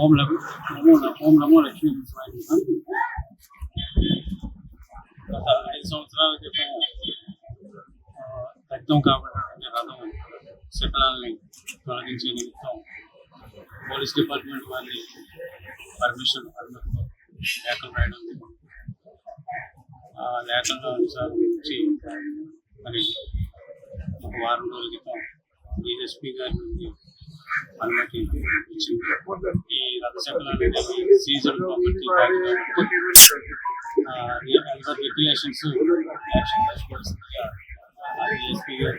ఓం నమో లక్ష్మీ నరసింహాయ. గత 5 సంవత్సరాల క్రితం రక్తం కాబట్టి రథం శకలాల్ని తొలగించే నిమిత్తం పోలీస్ డిపార్ట్మెంట్ వారిని పర్మిషన్ లేఖలు రాయడం జరిగింది. ఆ లేఖల నుంచి మరి ఒక వారం రోజుల క్రితం డిఎస్పీ గారి నుండి అనుమతి ఇచ్చింది. ఈ రథశకలాలు అనేవి సీజన్ ప్రాపర్టీ రెగ్యులేషన్స్ యాక్షన్ తీసుకోవాల్సిందిగా డిఎస్పీ గారు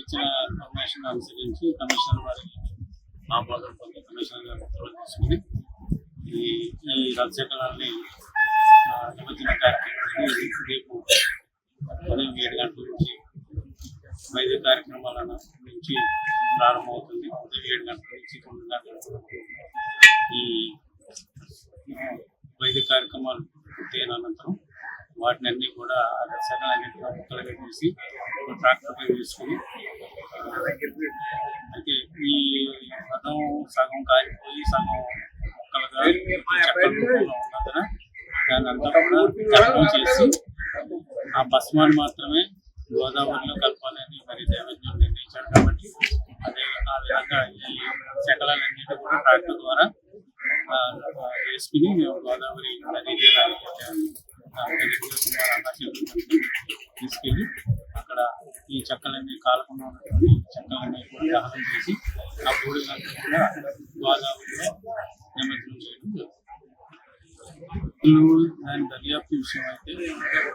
ఇచ్చిన ఇన్ఫర్మేషన్ అనుసరించి కమిషనర్ వారికి ఆమోదం పొంది కమిషనర్ గారు ఉత్తర్వులు తీసుకుని ఈ రథశకలాన్ని నిమజ్జన కార్యక్రమాన్ని రేపు ఉదయం 7 గంటల నుంచి వైద్య కార్యక్రమాల నుంచి ప్రారంభమవుతుంది. ఉదయం 7 గంటల నుంచి 9 గంటల వరకు ఈ వైద్య కార్యక్రమాలు పూర్తయిన అనంతరం వాటిని అన్ని కూడా రథశకలన్నింటినీ ముక్కలుగా తీసి ట్రాక్టర్పై వేసుకుని అయితే ఈ రథం సగం కాలిపోయి సగం ముక్కలుగా చక్కెర రూపంలో ఉన్నందున దాన్ని అంతా కూడా దహనం చేసి ఆ భస్మాన్ని మాత్రమే గోదావరిలో కలపాలని మరి దేవజ్ఞులు నిర్ణయించారు. కాబట్టి ఆ విధంగా ఈ శకలాలన్నింటినీ కూడా ట్రాక్టర్ ద్వారా వేసుకుని మేము గోదావరి నదీ తీసుకెళ్ళి అక్కడ ఈ చెక్కలన్నీ కాలకుండా ఉన్నటువంటి చెక్కలన్నీ కూడా దహనం చేసి ఆ బూడిదంతా కూడా గోదావరిలో నిమజ్జనం చేయడం జరుగుతుంది. దాని దర్యాప్తు విషయం అయితే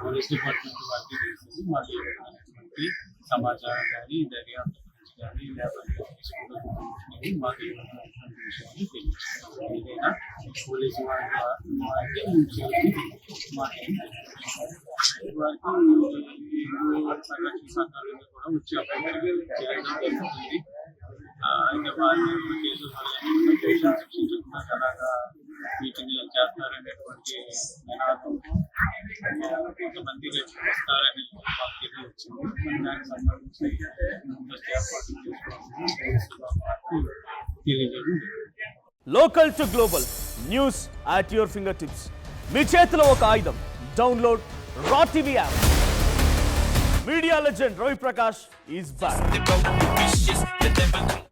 పోలీస్ డిపార్ట్మెంట్ వారికి తెలిసింది. మాకు ఇవ్వడానికి సమాచారం కానీ దర్యాప్తు గురించి కానీ లేకపోతే మాకు ఇవ్వడానికి విషయాన్ని తెలియదు. ఏదైనా పోలీసు వారికి మాకు వారికి సంరక్షణ సంఘాలను కూడా వచ్చి అప్లై చేయడం జరుగుతుంది. ఇంకా వారి కేసులు శిక్షించకుండా అలాగా వీటిని చేస్తారనేటువంటి నినాదం కొంతమంది వస్తారని మాకు తెలియవచ్చింది. దానికి సంబంధించి ముందస్తు ఏర్పాట్లు చేసుకోవాలని తెలియజేయడం. Local to global news at your finger tips. మీ చేతిలో ఒక ఆయుధం. Download Raw TV app. Media legend Ravi Prakash is back.